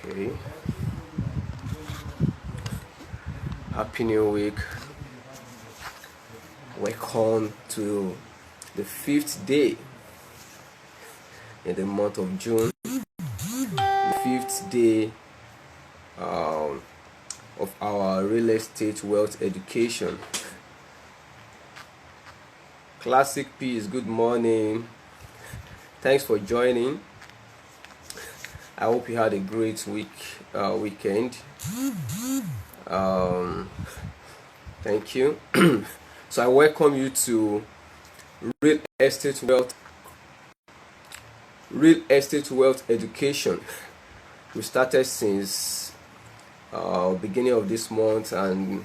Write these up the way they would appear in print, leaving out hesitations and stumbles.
Okay. Happy New Week. Welcome to the 5th day in the month of June. The 5th day of our real estate wealth education. Classic Peace, good morning. Thanks for joining. I hope you had a great weekend. Thank you. So I welcome you to real estate wealth education. We started since beginning of this month, and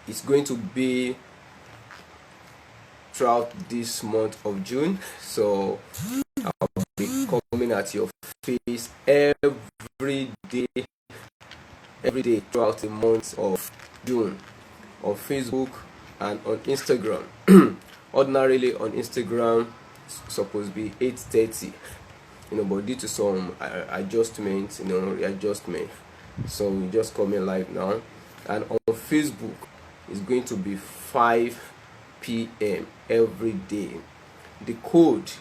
it's going to be throughout this month of June. So I'll be coming at your face every day throughout the month of June on Facebook and on Instagram. Ordinarily on Instagram it's supposed to be 8:30, but due to some adjustments, readjustment, so we just coming live now. And on Facebook it's going to be 5 p.m. every day. The code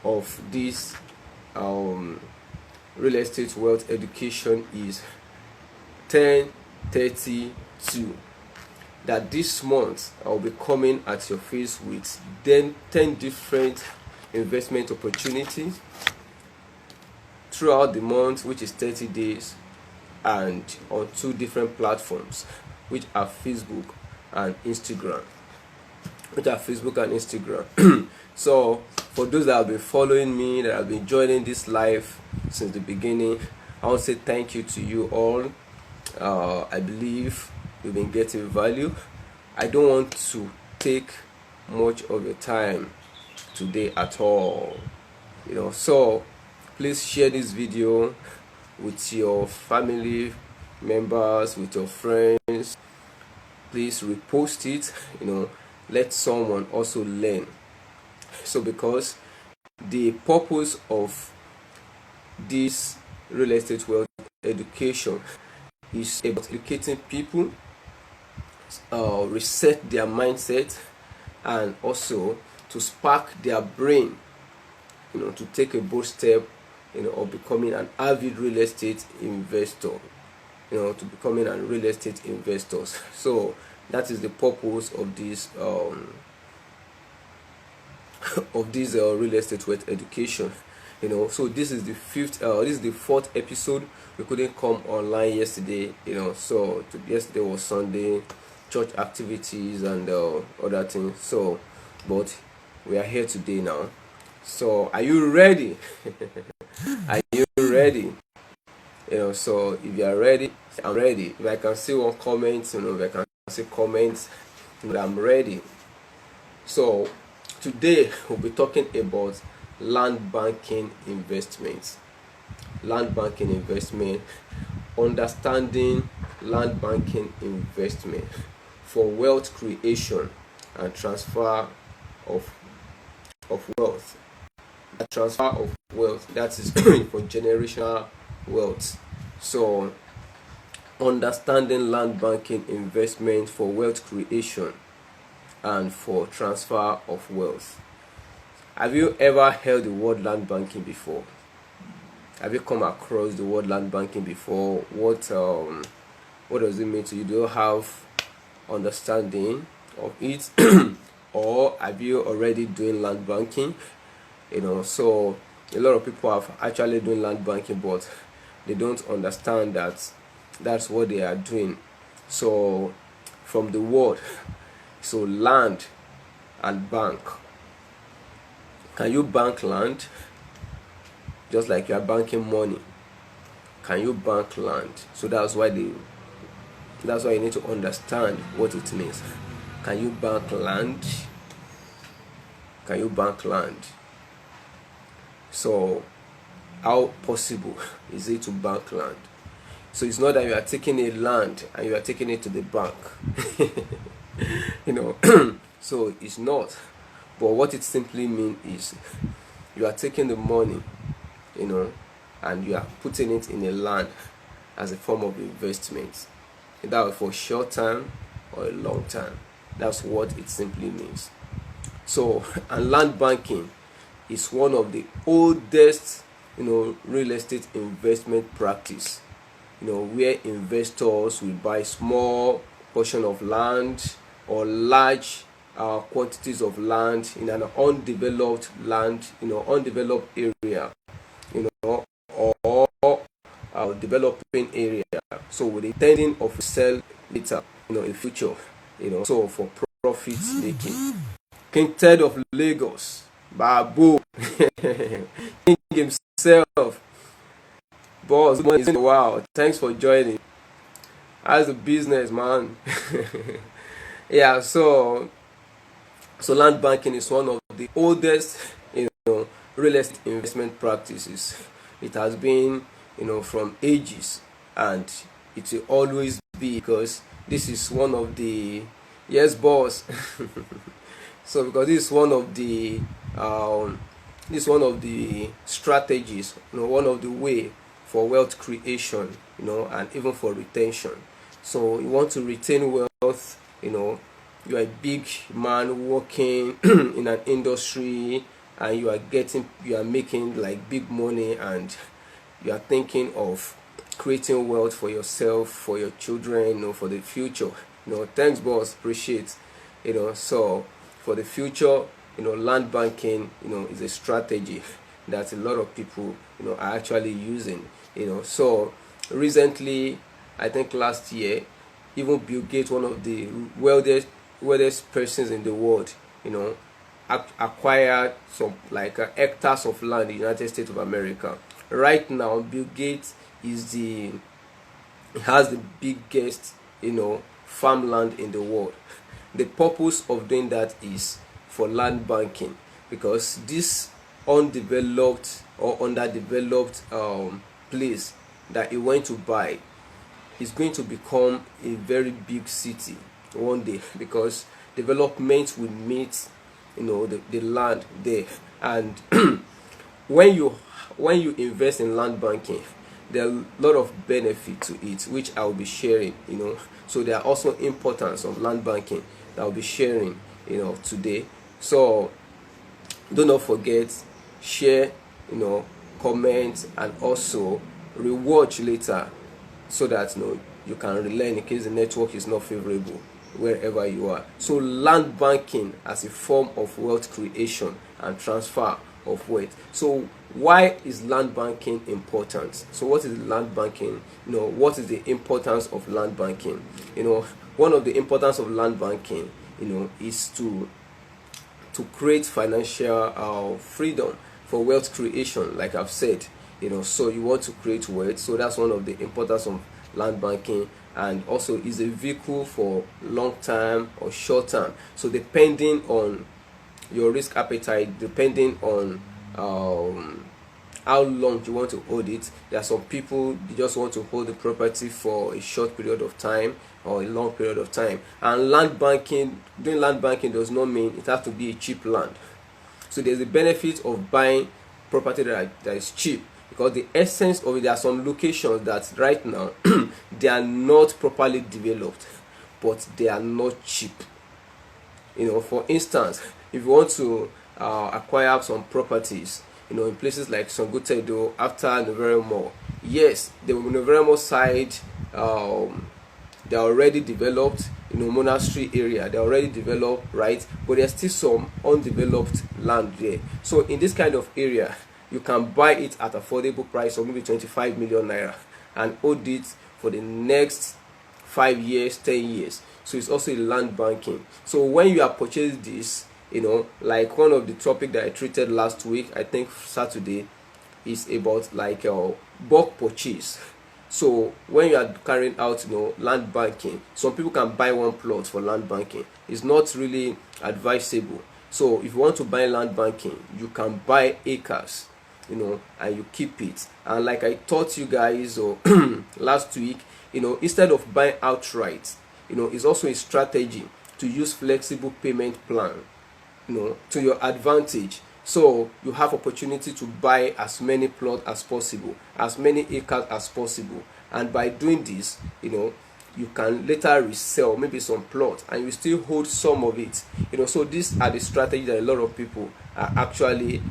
of this real estate wealth education is 1032. That this month I'll be coming at your face with 10 different investment opportunities throughout the month, which is 30 days, and on 2 different platforms, which are Facebook and Instagram. So for those that have been following me, that have been joining this live since the beginning, I want to say thank you to you all. I believe you've been getting value. I don't want to take much of your time today at all, so please share this video with your family members, with your friends. Please repost it, let someone also learn. So because the purpose of this real estate wealth education is about educating people, reset their mindset, and also to spark their brain, to take a bold step, of becoming an avid real estate investor, to becoming a real estate investors. So that is the purpose of this real estate wealth education. So this is the 4th episode. We couldn't come online yesterday, so yesterday was Sunday, church activities and other things. So but we are here today now. So are you ready? Are you ready? So if you are ready, I'm ready. If I can see one comment, if I can see comments, I'm ready. So today we'll be talking about land banking investments. Land banking investment, understanding land banking investment for wealth creation and transfer of wealth. Transfer of wealth, that is for generational wealth. So understanding land banking investment for wealth creation and for transfer of wealth. Have you ever heard the word land banking before? Have you come across the word land banking before? What does it mean to you? Do you have understanding of it? Or have you already doing land banking? So a lot of people have actually doing land banking, but they don't understand that that's what they are doing. So from the word, so land and bank. Can you bank land? Just like you are banking money. Can you bank land? So that's why you need to understand what it means. Can you bank land? Can you bank land? So how possible is it to bank land? So it's not that you are taking a land and you are taking it to the bank. So it's not. But what it simply means is you are taking the money, and you are putting it in a land as a form of investment, either for short term or a long term. That's what it simply means. So, and land banking is one of the oldest, real estate investment practice. Where investors will buy small portion of land or large quantities of land in an undeveloped undeveloped area, or developing area. So with the intending of sell later, in the future, so for profit making. King Ted of Lagos, Babu, King himself, boss, wow, thanks for joining. How's the business, man? Yeah, so land banking is one of the oldest, real estate investment practices. It has been, from ages, and it will always be, because this is one of the, yes, boss. So because this is one of the strategies, one of the way for wealth creation, and even for retention. So you want to retain wealth, you are a big man working in an industry, and you are making like big money, and you are thinking of creating wealth for yourself, for your children, for the future. Thanks, boss, appreciate. So for the future, land banking, is a strategy that a lot of people, are actually using. So recently, I think last year, even Bill Gates, one of the wealthiest persons in the world, acquired some like hectares of land in the United States of America. Right now, Bill Gates has the biggest, farmland in the world. The purpose of doing that is for land banking, because this undeveloped or underdeveloped place that he went to buy is going to become a very big city one day, because development will meet the land there. And when you invest in land banking, there are a lot of benefit to it, which I will be sharing. So there are also importance of land banking that I'll be sharing today. So do not forget, share, comment, and also rewatch later, so that you can relearn in case the network is not favorable wherever you are. So land banking as a form of wealth creation and transfer of wealth. So why is land banking important? So what is land banking? What is the importance of land banking? One of the importance of land banking, is to create financial freedom for wealth creation, like I've said. So you want to create wealth, so that's one of the importance of land banking. And also is a vehicle for long term or short term, so depending on your risk appetite, depending on how long you want to hold it. There are some people, they just want to hold the property for a short period of time or a long period of time. And doing land banking does not mean it has to be a cheap land. So there's a benefit of buying property that is cheap, because the essence of it, there are some locations that right now they are not properly developed, but they are not cheap. For instance, if you want to acquire some properties, in places like Songotedo after Novera Mall, yes, the Novera Mall side, they're already developed. Monastery area, they're already developed, right? But there's still some undeveloped land there. So in this kind of area, you can buy it at affordable price of maybe 25 million naira and hold it for the next 5 years, 10 years. So it's also a land banking. So when you have purchased this, like one of the topic that I treated last week, I think Saturday, is about like bulk purchase. So when you are carrying out land banking, some people can buy one plot for land banking. It's not really advisable. So if you want to buy land banking, you can buy acres, and you keep it. And like I taught you guys last week, instead of buying outright, it's also a strategy to use flexible payment plan, to your advantage. So you have opportunity to buy as many plots as possible, as many acres as possible, and by doing this, you can later resell maybe some plots and you still hold some of it. So these are the strategies that a lot of people are actually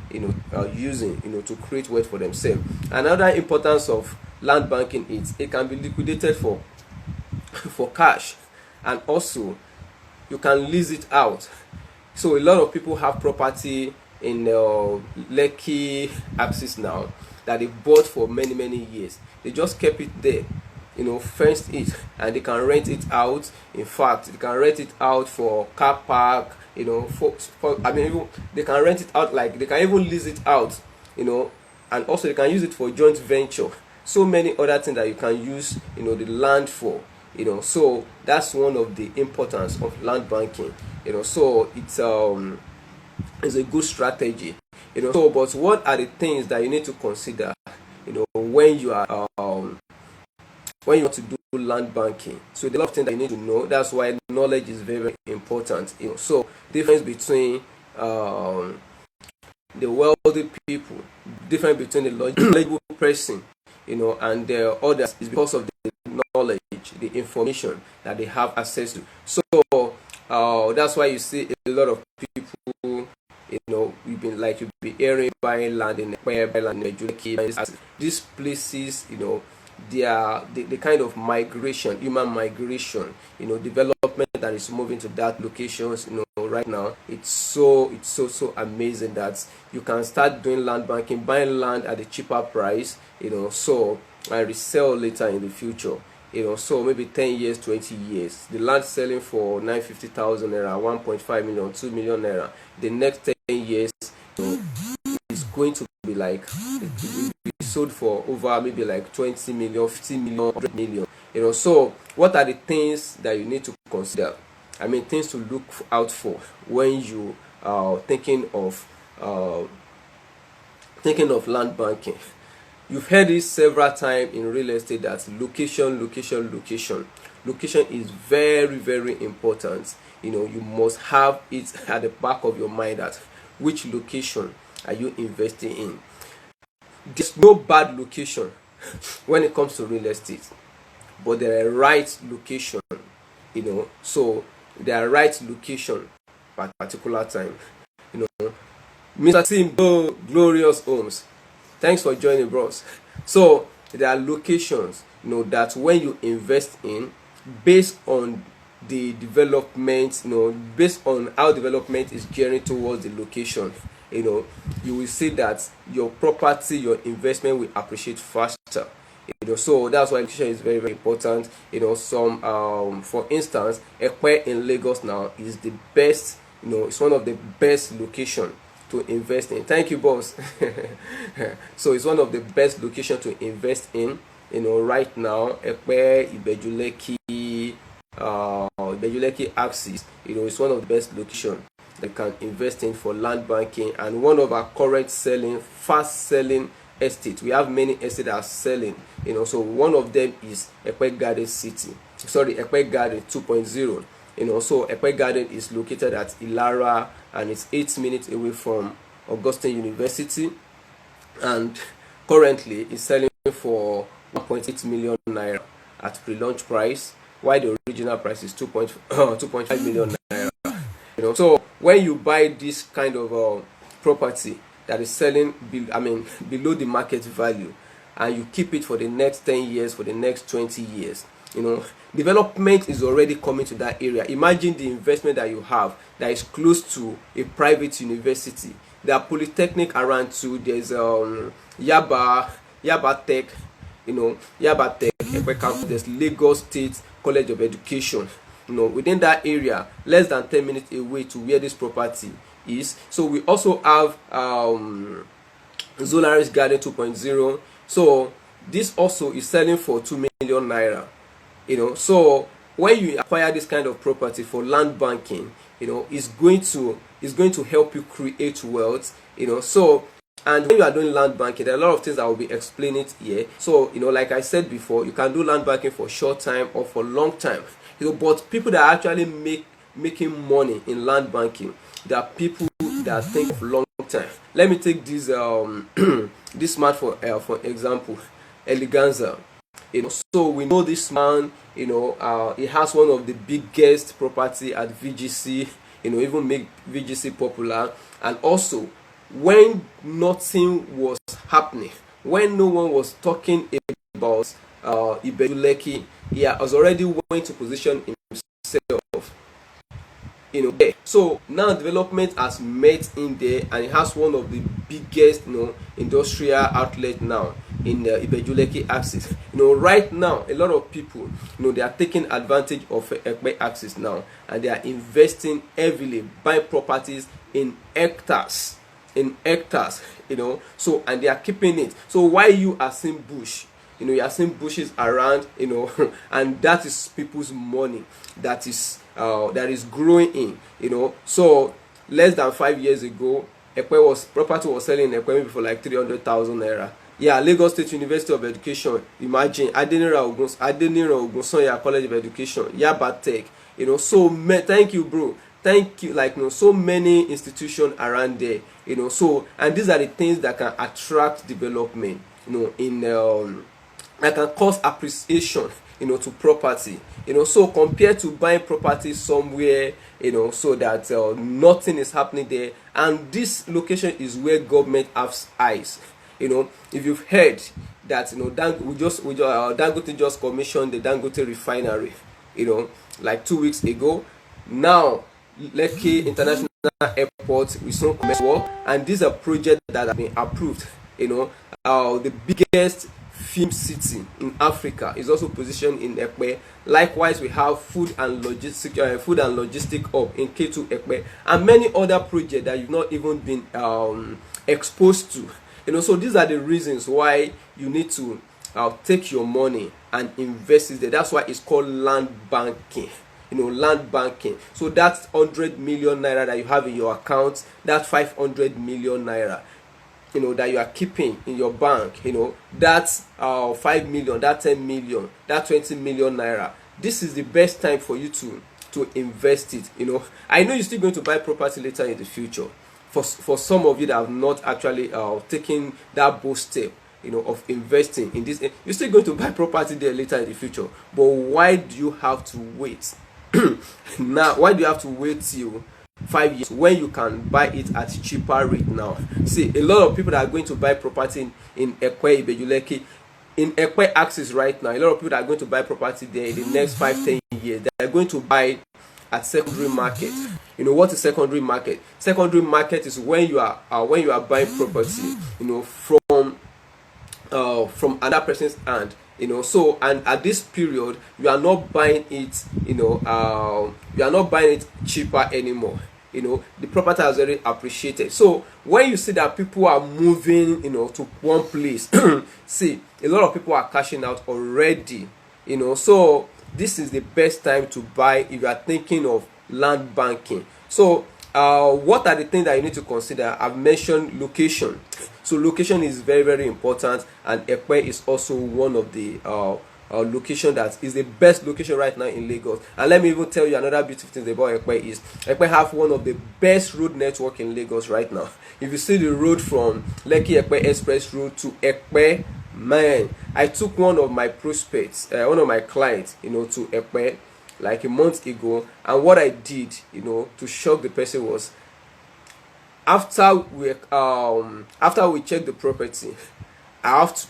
using to create wealth for themselves. Another importance of land banking is it can be liquidated for cash, and also you can lease it out. So a lot of people have property in Lekki axis now that they bought for many years. They just kept it there, fenced it, and they can rent it out. In fact, they can rent it out for car park, they can rent it out, like they can even lease it out, and also they can use it for joint venture. So many other things that you can use the land for. So that's one of the importance of land banking. So it's a good strategy. So but what are the things that you need to consider when you are when you want to do land banking? So there are a lot of things that you need to know. That's why knowledge is very important. So difference between the wealthy people, difference between the knowledgeable person, and the others, is because of the knowledge, the information that they have access to. So that's why you see a lot of people, you've been hearing buying land in these places, they are the kind of migration, human migration, development that is moving to that locations. Right now it's so amazing that you can start doing land banking, buying land at a cheaper price, so and resell later in the future. So maybe 10 years, 20 years, the land selling for 950,000 naira, 1.5 million, 2 million naira. The next 10 years, it's going to be like, it will be sold for over maybe like 20 million, 50 million, 100 million. So what are the things that you need to consider? Things to look out for when you are thinking of land banking. You've heard this several times in real estate that location is very important. You must have it at the back of your mind that which location are you investing in. There's no bad location when it comes to real estate, but there are right location. So there are right location at a particular time. Mr. Tim Glorious Homes, thanks for joining, bros. So there are locations that when you invest in, based on the development, based on how development is gearing towards the location, you will see that your property, your investment will appreciate faster. So that's why location is very important. For instance, Ekpe in Lagos now is the best. It's one of the best location to invest in. Thank you, boss. So it's one of the best location to invest in. Right now, Ekpe, Ibejuleki axis. It's one of the best location that can invest in for land banking, and one of our current fast selling estate. We have many estates that are selling. So one of them is Ekpe Garden City. Ekpe Garden 2.0. So Ekpe Garden is located at Ilara, and it's 8 minutes away from Augustine University, and currently it's selling for 1.8 million naira at pre-launch price, while the original price is 2.5 million naira. So when you buy this kind of property that is selling below the market value, and you keep it for the next 10 years, for the next 20 years, development is already coming to that area. Imagine the investment that you have that is close to a private university. There are polytechnic around too. There's Yaba Tech, Yaba Tech, Ekpe campus. There's Lagos State College of Education. Within that area, less than 10 minutes away to where this property is. So we also have Zolaris Garden 2.0. So this also is selling for 2 million naira. So when you acquire this kind of property for land banking, it's going to help you create wealth. So, and when you are doing land banking, there are a lot of things I will be explaining here. So like I said before, you can do land banking for short time or for long time. But people that are actually making money in land banking, there are people that think of long time. Let me take this this man for example, Eleganza. So we know this man. He has one of the biggest property at VGC. Even make VGC popular. And also, when nothing was happening, when no one was talking about Ibejuleki, he has already went to position himself. There. So now development has met in there, and it has one of the biggest industrial outlet now in the Ibejuleki axis. Right now a lot of people they are taking advantage of Ekpe axis now, and they are investing heavily, buying properties in hectares, so, and they are keeping it. So why you are seeing bush, you are seeing bushes around, and that is people's money that is growing in. So less than 5 years ago, property was selling in Ekpe for like 300,000 naira. Yeah, Lagos State University of Education. Imagine Adenira Ogunsanya College of Education, Yaba Tech. So thank you, bro. Thank you. Like so many institutions around there. So, and these are the things that can attract development. That can cause appreciation. To property. So compared to buying property somewhere, so that nothing is happening there, and this location is where government has eyes. If you've heard that Dangote just commissioned the Dangote refinery, like 2 weeks ago. Now Lekki International Airport we soon commence work, and these are projects that have been approved. The biggest film city in Africa is also positioned in Ekpe. Likewise, we have food and logistic hub in K2 Ekpe, and many other projects that you've not even been exposed to. So these are the reasons why you need to take your money and invest it there. That's why it's called land banking. Land banking. So that's 100 million naira that you have in your account. That's 500 million naira. That you are keeping in your bank. That's 5 million, that 10 million, that 20 million naira. This is the best time for you to invest it. I know you're still going to buy property later in the future. For some of you that have not actually taken that bold step, of investing in this, you're still going to buy property there later in the future. But why do you have to wait? Now, why do you have to wait till 5 years when you can buy it at cheaper rate now? See, a lot of people that are going to buy property in Ekpe, Ibejuleki, in Ekpe axis right now, a lot of people that are going to buy property there in the next 5-10 years, they are going to buy at secondary market. What is secondary market? Secondary market is when you are buying property, from another person's hand. So, and at this period you are not buying it, you are not buying it cheaper anymore. The property has already appreciated. So when you see that people are moving, to one place, see, a lot of people are cashing out already. So this is the best time to buy if you are thinking of land banking. So what are the things that you need to consider? I've mentioned location. So location is very, very important, and Ekpe is also one of the location that is the best location right now in Lagos. And let me even tell you another beautiful thing about Ekpe is Ekpe have one of the best road network in Lagos right now. If you see the road from Lekki Ekpe Express Road to Ekpe, man, I took one of my prospects, one of my clients, to Ekpe like a month ago, and what I did, to shock the person was, after we check the property, I have to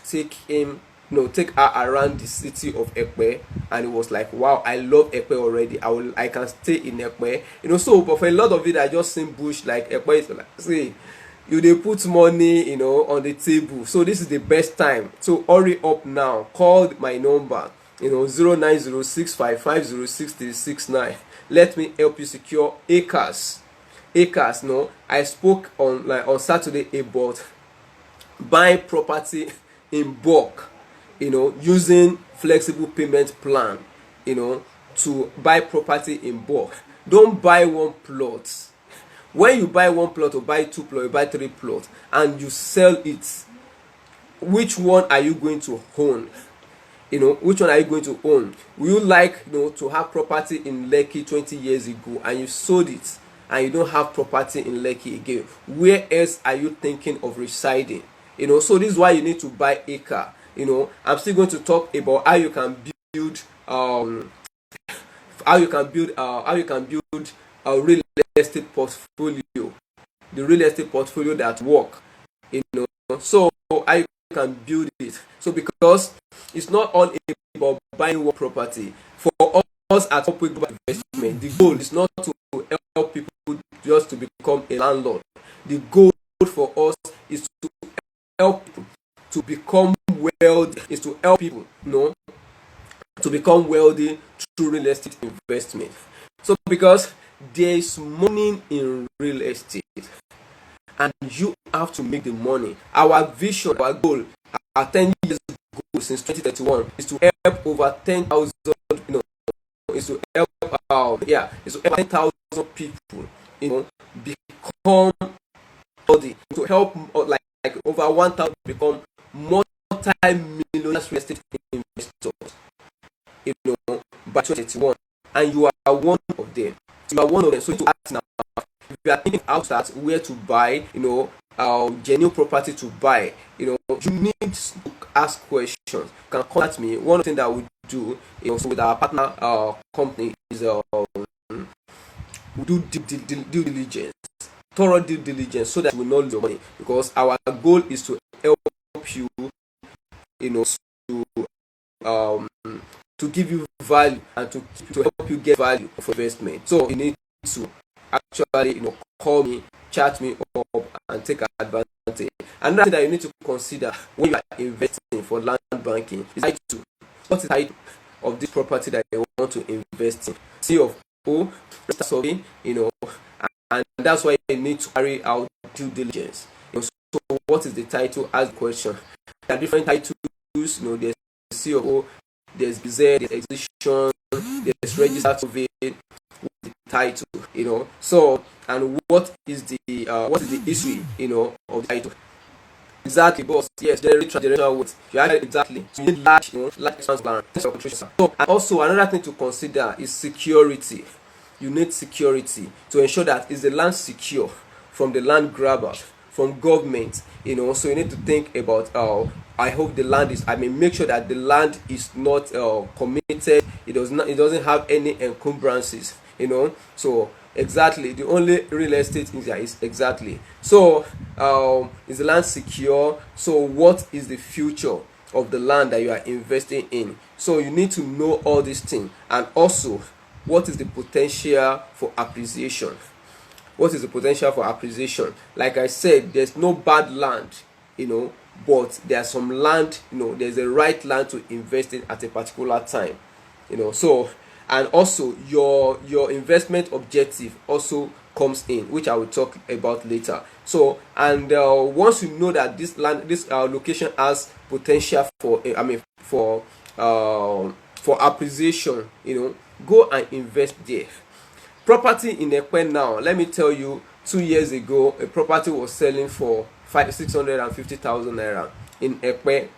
take her around the city of Ekpe, and it was like, wow, I love Ekpe already. I can stay in Ekpe. So but for a lot of it, I just seen bush like Ekpe is like, see, they put money, on the table. So this is the best time. So hurry up now. Call my number, 09065506369. Let me help you secure acres. I spoke on Saturday about buying property in bulk, using flexible payment plan, to buy property in bulk. Don't buy one plot. When you buy one plot or buy 2 plots, you buy 3 plots, and you sell it, which one are you going to own? Which one are you going to own? Will you like to have property in Lekki 20 years ago and you sold it and you don't have property in Lekki again, where else are you thinking of residing? So this is why you need to buy acre. I'm still going to talk about how you can build a real estate portfolio, the real estate portfolio that work. So how you can build it. So because it's not all about buying one property. For us at Corporate Global Investment, the goal is not to help people just to become a landlord. The goal for us is to help people to become wealthy, is to help people to become wealthy through real estate investment. So because there is money in real estate, and you have to make the money. Our vision, our goal, our 10 years goal since 2031 is to help over 10,000, is to help is to help 10,000 people, become wealthy, to help like over 1,000 become multi-millionaire real estate investors, by 2031, and you are one of them. You are one of them. So you ask now, if you are thinking outside where to buy, genuine property to buy, you need to ask questions. You can contact me. One thing that we do, so with our partner company is we do due diligence, thorough due diligence, so that we will not lose your money. Because our goal is to help you, to give you value and to help you get value for investment. So you need to actually call me, chat me up, and take advantage. Another thing that you need to consider when you are investing for land banking is title. What is the title of this property that you want to invest in? C of O, survey, and that's why you need to carry out due diligence. So what is the title? Ask the question. There are different titles. There's C of O, there's BZ, there's exhibition, there's registered survey with the title. So, and what is the history, of the title? Exactly, boss. Yes, generational wealth. You are exactly. So you need large transparent. So, and also another thing to consider is security. You need security to ensure that is the land secure from the land grabbers, from government. So you need to think about I hope the land is, make sure that the land is not committed. It doesn't have any encumbrances. So exactly, the only real estate in there is exactly. So is the land secure? So what is the future of the land that you are investing in? So you need to know all these things, and also what is the potential for appreciation. What is the potential for appreciation? Like I said, there's no bad land, but there's some land, there's a right land to invest in at a particular time, So, and also your investment objective also comes in, which I will talk about later. So, and once you know that this location has potential for appreciation, go and invest there. Property in Ekpe now, let me tell you, 2 years ago a property was selling for 650,000 naira in Ekpe,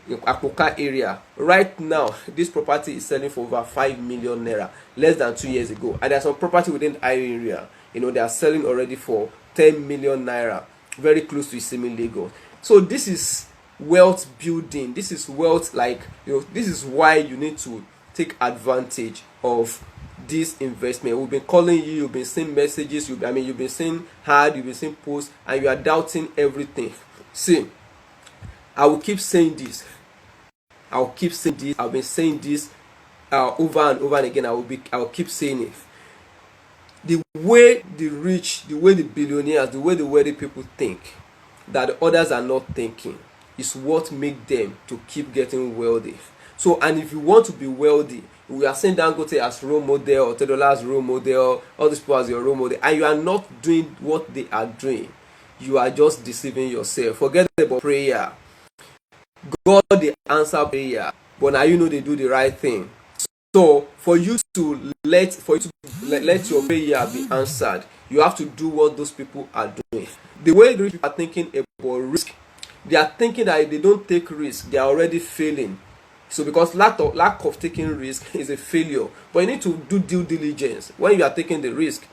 in Apoka area. Right now this property is selling for over 5 million naira, less than 2 years ago. And there's some property within the area, they are selling already for 10 million naira, very close to Isimi, Lagos. So this is wealth building. This is wealth, this is why you need to take advantage of this investment. We've been calling you, you've been seeing messages, you've been seeing you've been seeing posts, and you are doubting everything. See, I will keep saying this. I've been saying this over and over and again. I will keep saying it. The way the rich, the way the billionaires, the way the wealthy people think that the others are not thinking is what makes them to keep getting wealthy. So, and if you want to be wealthy, we are saying Dangote as role model, or Tedola as role model, all these people as your role model, and you are not doing what they are doing, you are just deceiving yourself. Forget about prayer. God they answer prayer, but now they do the right thing. So for you to let your prayer be answered, you have to do what those people are doing. The way the people are thinking about risk, they are thinking that if they don't take risk, they are already failing. So because lack of taking risk is a failure. But you need to do due diligence when you are taking the risk.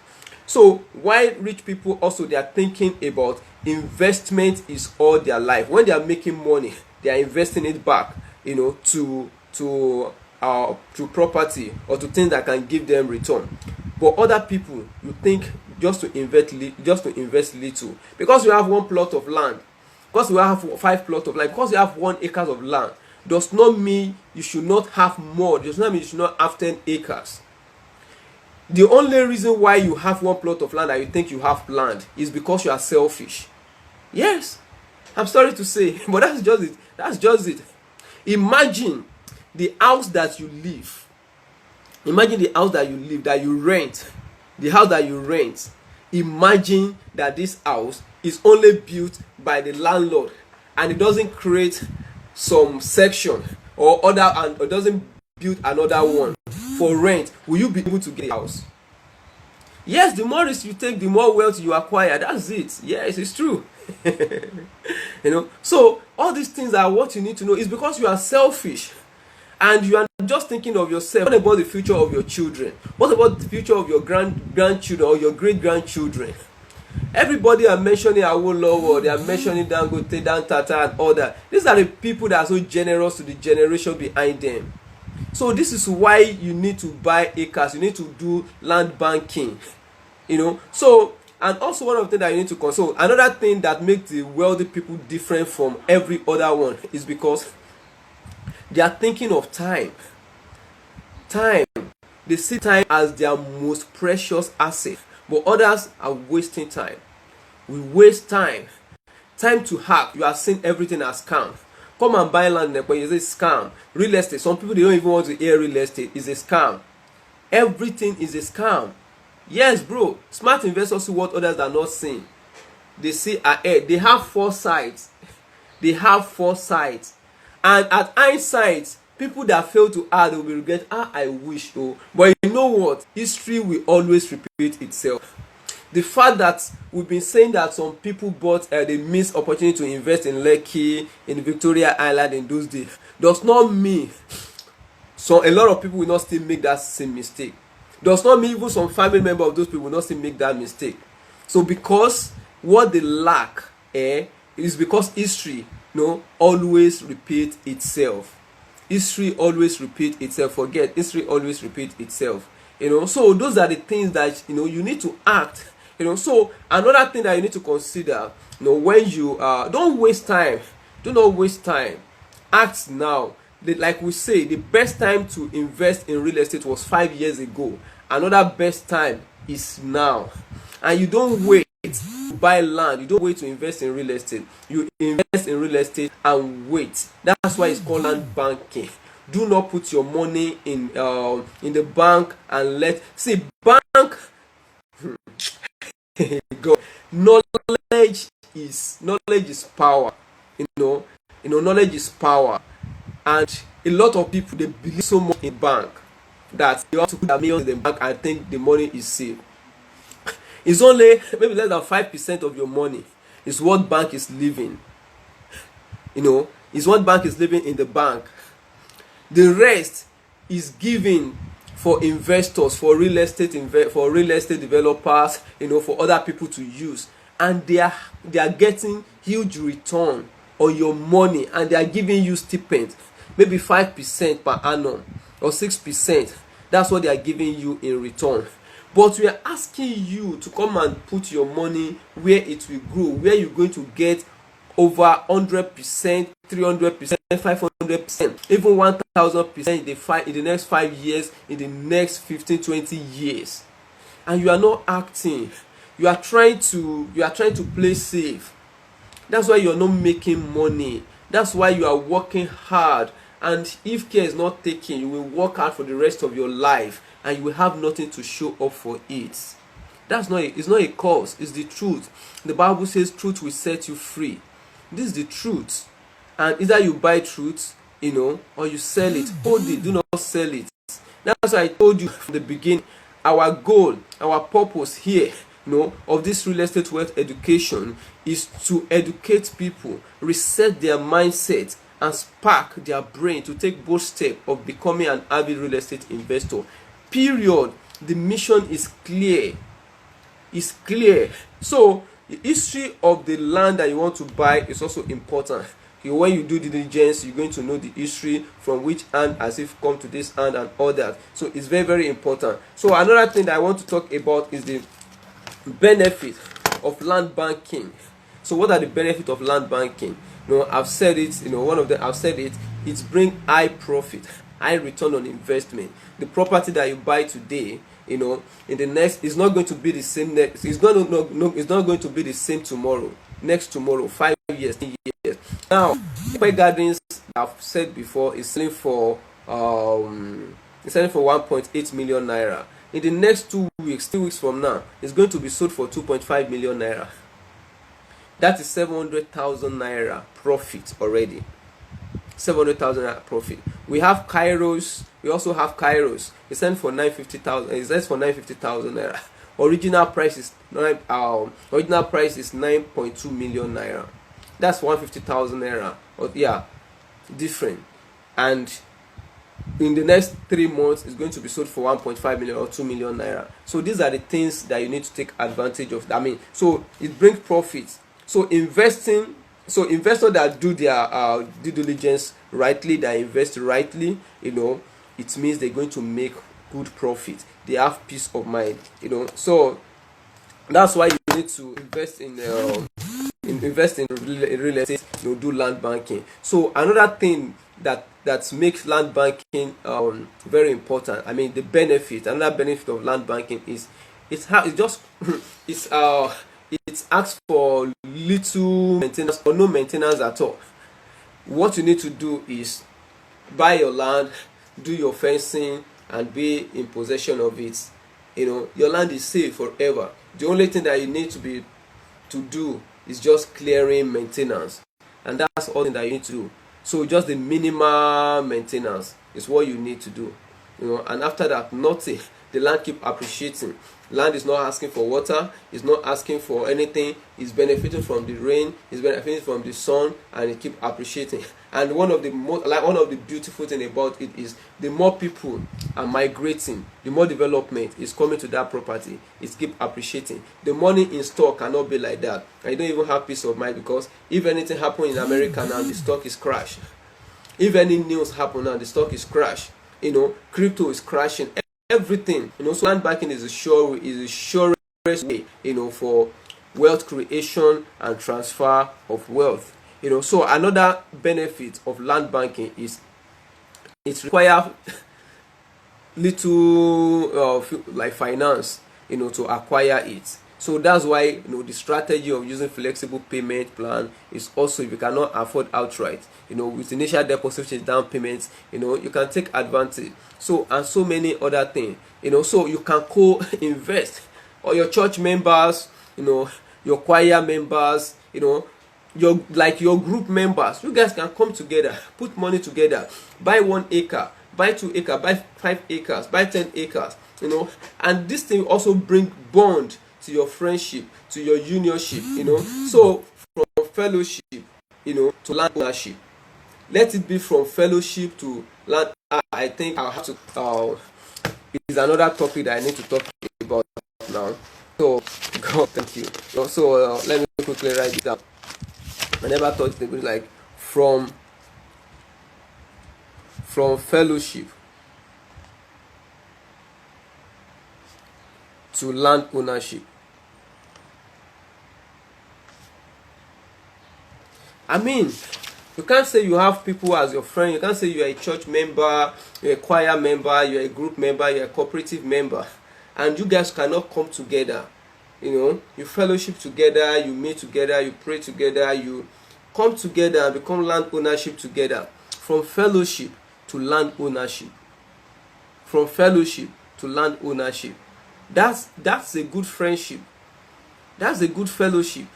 So why rich people also, they are thinking about investment is all their life. When they are making money, they are investing it back, to property or to things that can give them return. But other people, you think just to invest little, because you have one plot of land, because you have 5 plots of land, because you have 1 acre of land, does not mean you should not have more. Does not mean you should not have 10 acres. The only reason why you have 1 plot of land and you think you have land is because you are selfish. Yes, I'm sorry to say, but that's just it. That's just it. Imagine the house that you live. Imagine the house that you live, that you rent. The house that you rent. Imagine that this house is only built by the landlord, and it doesn't create some section or other, and it doesn't build another one for rent. Will you be able to get a house? Yes, the more risk you take, the more wealth you acquire. That's it. Yes, it's true. So all these things are what you need to know. Is because you are selfish and you are just thinking of yourself. What about the future of your children? What about the future of your grandchildren or your great grandchildren? Everybody are mentioning Awolowo, they are mentioning Dangote, Dan Tata, and all that. These are the people that are so generous to the generation behind them. So this is why you need to buy acres. You need to do land banking. So, and also one of the things that you need to consult. Another thing that makes the wealthy people different from every other one is because they are thinking of time. They see time as their most precious asset, but others are wasting time. We waste time to hack. You are seeing everything as scam. Come and buy land, but it's a scam. Real estate, some people, they don't even want to hear real estate. It's a scam. Everything is a scam. Yes, bro. Smart investors see what others are not seeing. They see ahead. They have foresight. And at hindsight, people that fail to add, they will regret. I wish. But you know what? History will always repeat itself. The fact that we've been saying that some people bought they missed opportunity to invest in Lekki, in Victoria Island in those days, does not mean a lot of people will not still make that same mistake. Does not mean even some family member of those people will not still make that mistake. So because what they lack is because history always repeat itself. History always repeat itself. Forget, history always repeat itself. So those are the things that you need to act. So another thing that you need to consider, when you don't waste time. Do not waste time. Act now. Like we say, the best time to invest in real estate was 5 years ago. Another best time is now. And you don't wait to buy land. You don't wait to invest in real estate. You invest in real estate and wait. That's why it's called land banking. Do not put your money in the bank and bank. God, knowledge is power. Knowledge is power, and a lot of people, they believe so much in bank that you have to put their millions in the bank and think the money is safe. It's only maybe less than 5% of your money is what bank is living. Is what bank is living in the bank. The rest is given for investors, for real estate developers, for other people to use, and they are getting huge return on your money, and they are giving you stipend, maybe 5% per annum or 6%. That's what they are giving you in return. But we are asking you to come and put your money where it will grow, where you're going to get over 100%, 300%, 500%, even 1000% in the next 5 years, in the next 15, 20 years. And you are not acting. You are trying to play safe. That's why you are not making money. That's why you are working hard. And if care is not taken, you will work hard for the rest of your life, and you will have nothing to show up for it. It's not a cause. It's the truth. The Bible says truth will set you free. This is the truth. And either you buy truth, or you sell it. Hold it. Do not sell it. That's why I told you from the beginning, our goal, our purpose here, of this real estate wealth education is to educate people, reset their mindset, and spark their brain to take bold step of becoming an avid real estate investor. Period. The mission is clear. is clear. So the history of the land that you want to buy is also important. When you do diligence, you're going to know the history, from which hand has it come to this hand and all that. So it's very, very important. So another thing that I want to talk about is the benefit of land banking. So what are the benefits of land banking? I've said it. One of them, I've said it. It's bring high profit, high return on investment. The property that you buy today, in the next, it's not going to be the same next. It's not going to be the same tomorrow. Next tomorrow, 5 years, 10 years. Now, Quay Gardens, I've said before, is selling for 1.8 million naira. In the next 2 weeks, 2 weeks from now, it's going to be sold for 2.5 million naira. That is 700,000 naira profit already. 700,000 naira profit. We have Kairos. We also have Kairos. It's selling for 950,000. It's selling for 950,000 naira. Original price is 9.2 million naira. That's 150,000 naira. Different. And in the next 3 months, it's going to be sold for 1.5 million or 2 million naira. So these are the things that you need to take advantage of. So it brings profits. So investors that do their due diligence rightly, that invest rightly, it means they're going to make good profit. They have peace of mind. So that's why you need to invest in real estate. Do land banking. So another thing that makes land banking very important. Another benefit of land banking is it asks for little maintenance or no maintenance at all. What you need to do is buy your land, do your fencing, and be in possession of it. Your land is safe forever. The only thing that you need to do is just clearing maintenance, and that's all that you need to do. So just the minimal maintenance is what you need to do. And after that, nothing. The land keep appreciating. Land is not asking for water, it's not asking for anything, it's benefiting from the rain, it's benefiting from the sun, and it keep appreciating. And one of the beautiful thing about it is the more people are migrating, the more development is coming to that property. It keep appreciating. The money in stock cannot be like that. And you don't even have peace of mind, because if anything happen in America now, the stock is crashed. If any news happen now, the stock is crashed. Crypto is crashing. Everything. So land banking is a surest way, for wealth creation and transfer of wealth. So another benefit of land banking is it requires little like finance, to acquire it. So that's why the strategy of using flexible payment plan is also, if you cannot afford outright, with initial deposit, which is down payments, you can take advantage. So and so many other things, so you can co-invest, or your church members, your choir members, your group members, you guys can come together, put money together, buy 1 acre, buy 2 acres, buy 5 acres, buy 10 acres, and this thing also bring bond to your friendship, to your unionship, so from fellowship, to land ownership. Let it be from fellowship to land. I think I'll have to it is another topic that I need to talk about now. So God, thank you. So let me quickly write it down. I never thought it would be like from fellowship to land ownership. You can't say you have people as your friend. You can't say you are a church member, you're a choir member, you're a group member, you're a cooperative member, and you guys cannot come together. You fellowship together, you meet together, you pray together, you come together and become land ownership together. From fellowship to land ownership. From fellowship to land ownership. That's a good friendship. That's a good fellowship.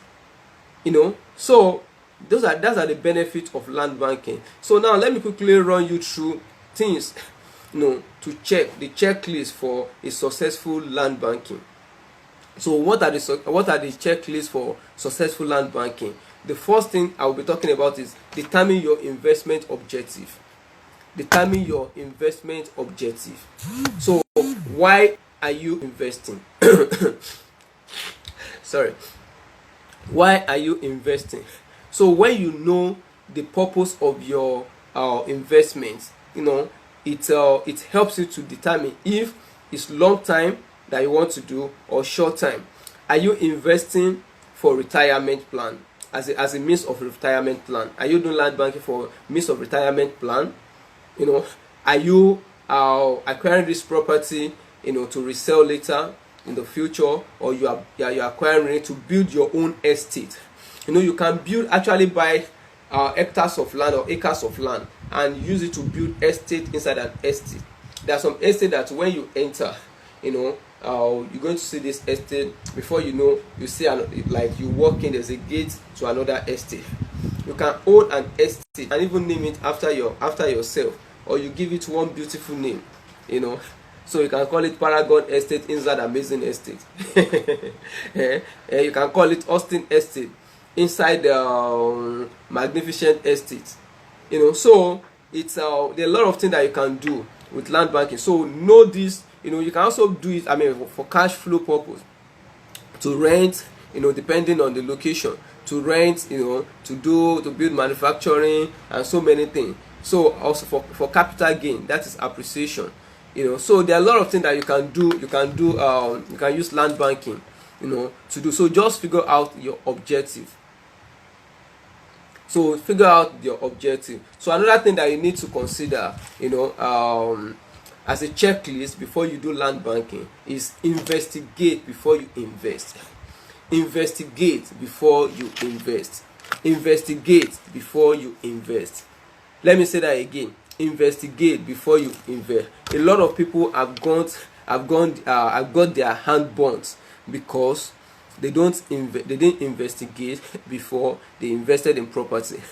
So those are the benefits of land banking. So now let me quickly run you through things, to check the checklist for a successful land banking. So what are the checklists for successful land banking? The first thing I will be talking about is determine your investment objective. Determine your investment objective. So why are you investing? Sorry. Why are you investing? So when you know the purpose of your investment, it helps you to determine if it's long time that you want to do or short time. Are you investing for retirement plan, as a means of retirement plan? Are you doing land banking for means of retirement plan? Are you acquiring this property to resell later in the future, or you are acquiring it to build your own estate? You can actually buy hectares of land or acres of land and use it to build estate inside an estate. There are some estate that when you enter, you're going to see this estate. Before you see like you walk in, there's a gate to another estate. You can own an estate and even name it after yourself, or you give it one beautiful name. So you can call it Paragon Estate inside Amazing Estate. You can call it Austin Estate inside the Magnificent Estate. So it's there are a lot of things that you can do with land banking. So know this. You can also do it, for cash flow purpose, to rent, depending on the location, to rent, to build manufacturing and so many things. So also for capital gain, that is appreciation. So there are a lot of things that you can do. You can use land banking, to do. So just figure out your objective. So another thing that you need to consider, as a checklist before you do land banking, is investigate before you invest. Investigate before you invest. Investigate before you invest. Let me say that again. Investigate before you invest. A lot of people have got their hand burnt because they didn't investigate before they invested in property,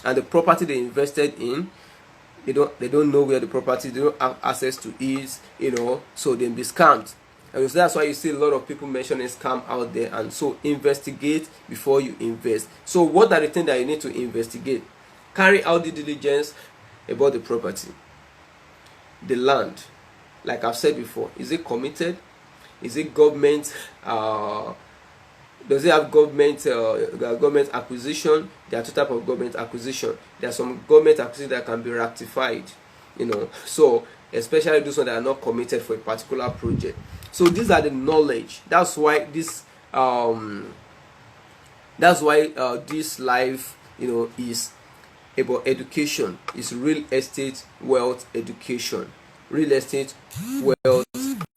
and the property they invested in, they don't know where the property, they don't have access to it, so they'll be scammed. And so that's why you see a lot of people mentioning scam out there. And so investigate before you invest. So what are the things that you need to investigate? Carry out the diligence about the property, the land. Like I've said before, is it committed? Is it government? Does it have government acquisition? There are two types of government acquisition. There are some government acquisition that can be ratified, so especially those ones that are not committed for a particular project. So these are the knowledge. That's why this life is about education. Is real estate wealth education. Real estate wealth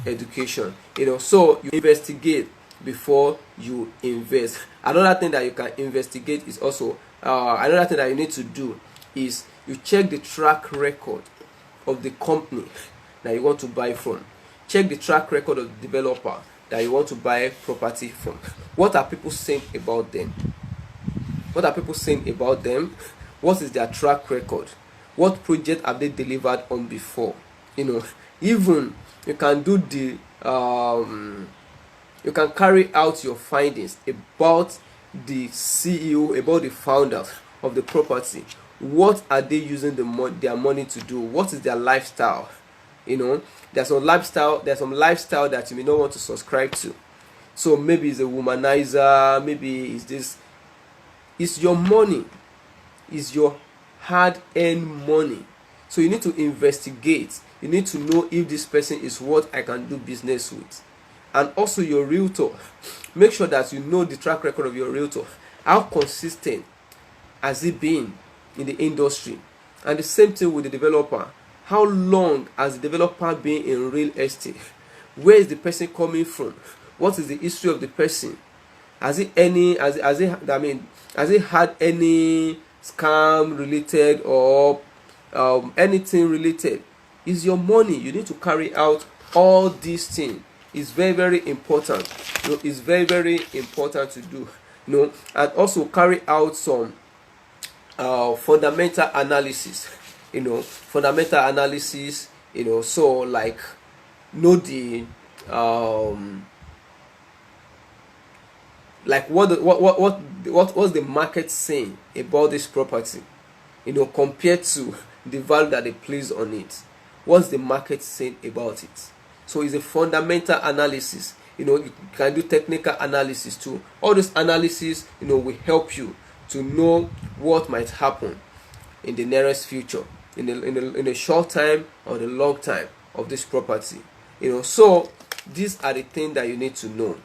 education. So you investigate before you invest. Another thing that you can investigate is also another thing that you need to do is you check the track record of the company that you want to buy from. Check the track record of the developer that you want to buy property from. What are people saying about them? What are people saying about them? What is their track record? What project have they delivered on before? Even you can do the you can carry out your findings about the CEO, about the founders of the property. What are they using their money to do? What is their lifestyle? There's some lifestyle that you may not want to subscribe to. So maybe it's a womanizer, maybe it's your money, it's your hard-earned money. So you need to investigate. You need to know if this person is what I can do business with. And also your realtor. Make sure that you know the track record of your realtor. How consistent has it been in the industry? And the same thing with the developer. How long has the developer been in real estate? Where is the person coming from? What is the history of the person? Has it had any scam related or anything related? Is your money. You need to carry out all these things. It's very, very important. It's very, very important to do. And also carry out some fundamental analysis. Fundamental analysis. So like know the like what's the market saying about this property? Compared to the value that they place on it. What's the market saying about it? So it's a fundamental analysis. You can do technical analysis too. All this analysis, will help you to know what might happen in the nearest future, in a short time or the long time of this property. So these are the things that you need to know.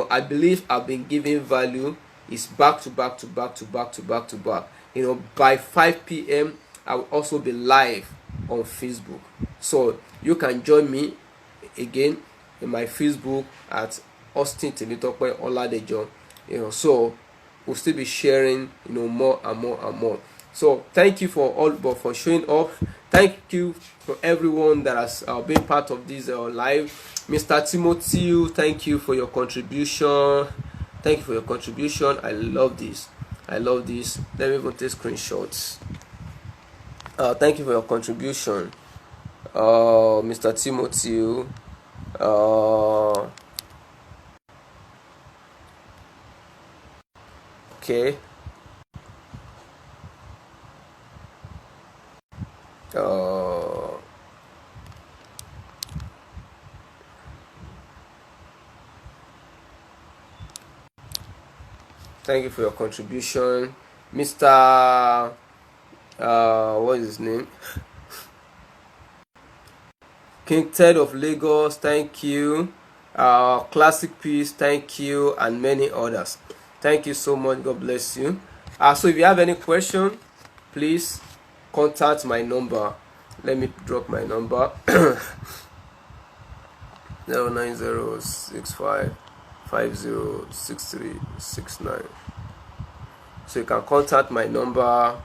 I believe I've been giving value. Is back to back to back to back to back to back. By 5 p.m. I will also be live on Facebook, so you can join me again in my Facebook at Austin Temitope Oladejo. So we'll still be sharing more and more and more. So thank you for showing up. Thank you for everyone that has been part of this live. Mr. Timothy, thank you for your contribution. Thank you for your contribution. I love this. Let me even take screenshots. Thank you for your contribution, Mr. Timothy. Okay. Thank you for your contribution, Mr. What is his name? King Ted of Lagos, thank you. Classic Peace, thank you, and many others. Thank you so much. God bless you. So if you have any question, please contact my number. Let me drop my number. 09065506369. So you can contact my number.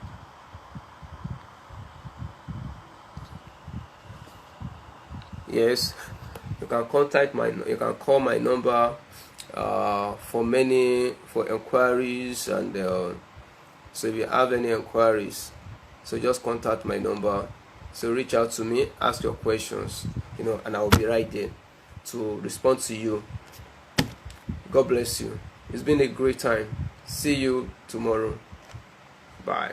Yes, you can call my number for inquiries, and so if you have any inquiries, so just contact my number. So reach out to me, ask your questions, and I will be right there to respond to you. God bless you. It's been a great time. See you tomorrow. Bye.